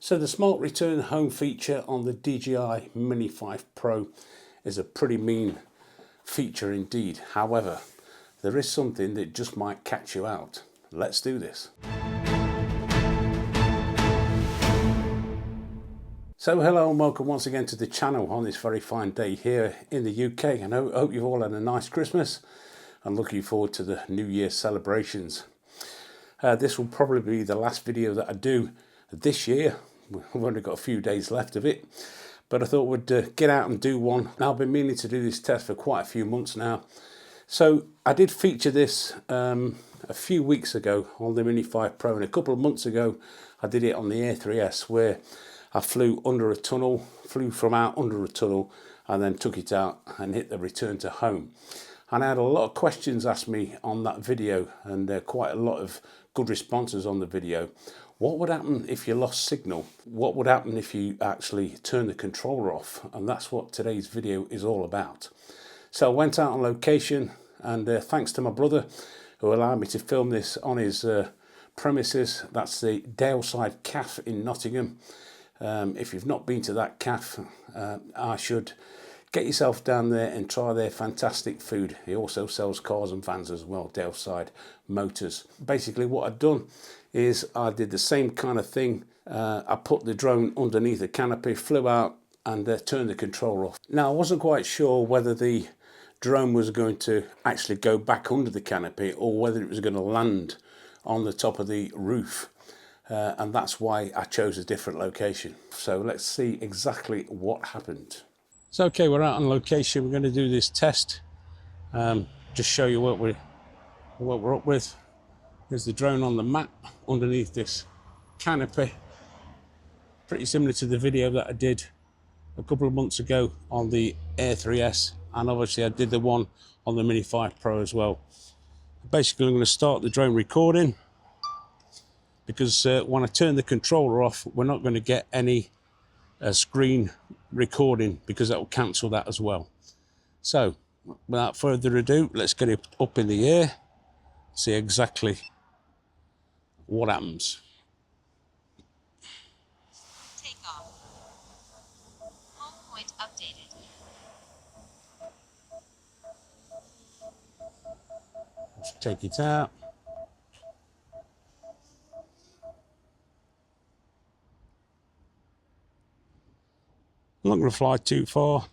So the Smart Return Home feature on the DJI Mini 5 Pro is a pretty mean feature indeed. However, there is something that just might catch you out. Let's do this. So hello and welcome once again to the channel on this very fine day here in the UK, and I hope you've all had a nice Christmas and looking forward to the New Year celebrations. This will probably be the last video that I do this year. We've only got a few days left of it, but I thought we'd get out and do one. Now, I've been meaning to do this test for quite a few months now. So I did feature this a few weeks ago on the Mini 5 Pro, and a couple of months ago I did it on the R3S, where I flew under a tunnel, flew from out under a tunnel, and then took it out and hit the return to home. And I had a lot of questions asked me on that video, and quite a lot of good responses on the video. What would happen if you lost signal? What would happen if you actually turn the controller off? And that's what today's video is all about. So I went out on location, and thanks to my brother who allowed me to film this on his premises. That's the Daleside Cafe in Nottingham. If you've not been to that cafe, I should get yourself down there and try their fantastic food. He also sells cars and vans as well, Daleside Motors. Basically what I'd done is I did the same kind of thing. I put the drone underneath the canopy, flew out and turned the controller off. Now I wasn't quite sure whether the drone was going to actually go back under the canopy or whether it was going to land on the top of the roof. And that's why I chose a different location. So let's see exactly what happened. So okay, we're out on location. We're going to do this test. Just show you what we're up with. There's the drone on the mat underneath this canopy. Pretty similar to the video that I did a couple of months ago on the R3S, and obviously I did the one on the Mini 5 Pro as well. Basically, I'm going to start the drone recording, because when I turn the controller off, we're not going to get any screen recording, because that will cancel that as well. So without further ado, let's get it up in the air, see exactly what happens. Take off. Home point updated. Let's take it out. I'm not going to fly too far,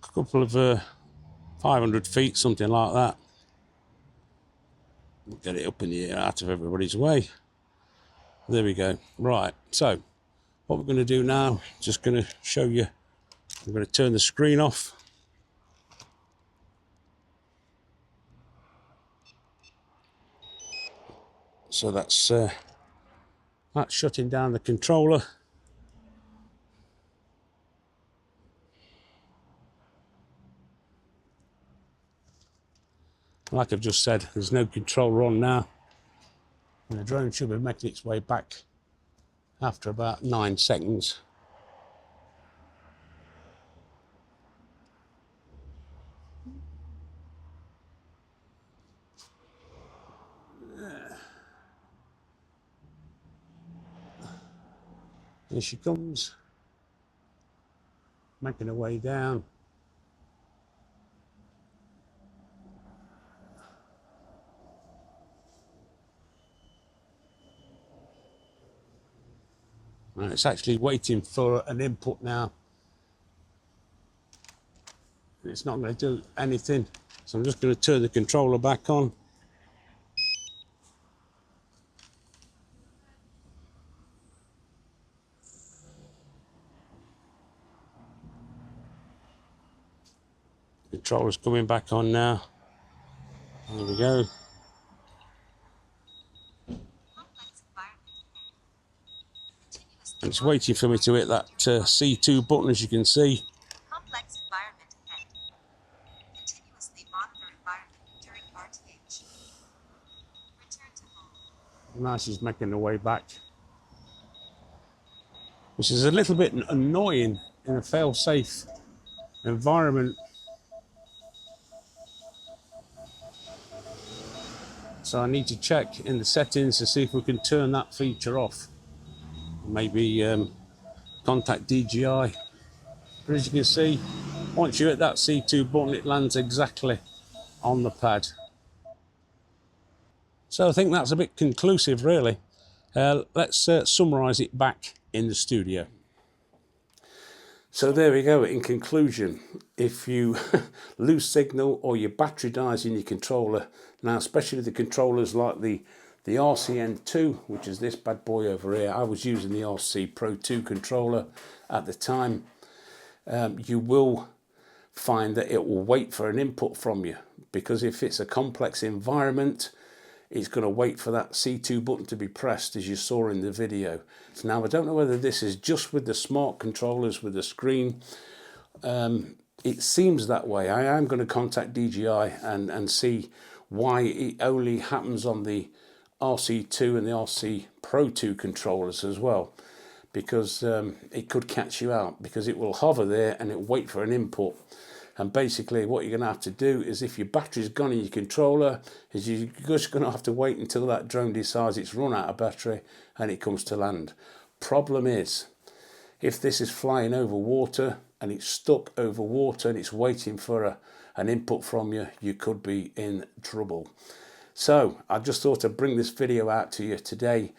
a couple of 500 feet, something like that. We'll get it up in the air out of everybody's way. There we go. Right, so what we're going to do now, just going to show you, I'm going to turn the screen off. So that's shutting down the controller. Like I've just said, there's no controller on now, and the drone should be making its way back after about 9 seconds. Here she comes, making her way down. Right, it's actually waiting for an input now. It's not going to do anything, so I'm just going to turn the controller back on. The controller's coming back on now. There we go. It's waiting for me to hit that C2 button, as you can see. Complex environment ahead. Continuously monitor environment during RTH. Return to home. Now she's making her way back, which is a little bit annoying in a fail-safe environment. So I need to check in the settings to see if we can turn that feature off. maybe contact DJI. But as you can see, once you hit that C2 button, it lands exactly on the pad. So I think that's a bit conclusive, really. Let's summarise it back in the studio. So there we go. In conclusion, if you lose signal or your battery dies in your controller, now especially the controllers like the RCN2, which is this bad boy over here, I was using the RC Pro 2 controller at the time, you will find that it will wait for an input from you, because if it's a complex environment, it's going to wait for that C2 button to be pressed, as you saw in the video. Now, I don't know whether this is just with the smart controllers with the screen. It seems that way. I am going to contact DJI and see why it only happens on the RC2 and the RC Pro 2 controllers as well, because it could catch you out, because it will hover there and it'll wait for an input. And basically what you're going to have to do is, if your battery's gone in your controller, is you're just going to have to wait until that drone decides it's run out of battery and it comes to land. Problem is, if this is flying over water and it's stuck over water and it's waiting for an input from you, you could be in trouble. So I just thought I'd bring this video out to you today,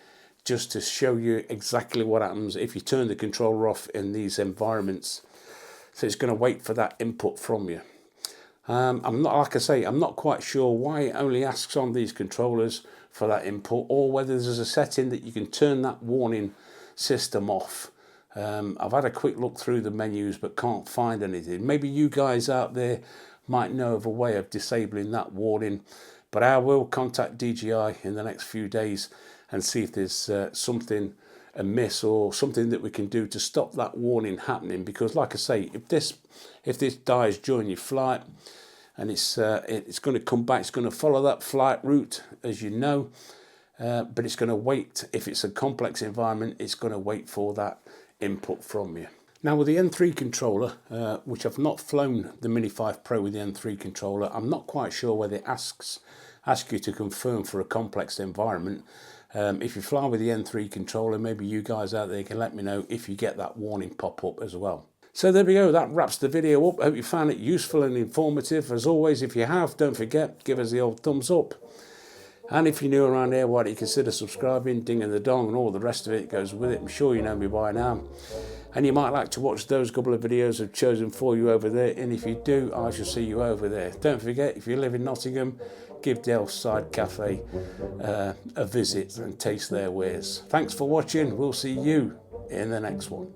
just to show you exactly what happens if you turn the controller off in these environments. So it's going to wait for that input from you. I'm not, like I say, I'm not quite sure why it only asks on these controllers for that input, or whether there's a setting that you can turn that warning system off. I've had a quick look through the menus but can't find anything. Maybe you guys out there might know of a way of disabling that warning, but I will contact DJI in the next few days and see if there's something amiss or something that we can do to stop that warning happening. Because like I say, if this dies during your flight, and it's going to come back, it's going to follow that flight route, as you know, but it's going to wait. If it's a complex environment, it's going to wait for that input from you. Now with the N3 controller, which I've not flown the Mini 5 Pro with the N3 controller, I'm not quite sure whether it asks you to confirm for a complex environment. If you fly with the N3 controller, maybe you guys out there can let me know if you get that warning pop up as well. So there we go, that wraps the video up. I hope you found it useful and informative. As always, if you have, don't forget, give us the old thumbs up. And if you're new around here, why don't you consider subscribing, dinging the dong, and all the rest of it goes with it. I'm sure you know me by now. And you might like to watch those couple of videos I've chosen for you over there. And if you do, I shall see you over there. Don't forget, if you live in Nottingham, give Dale's Side Cafe a visit and taste their wares. Thanks for watching. We'll see you in the next one.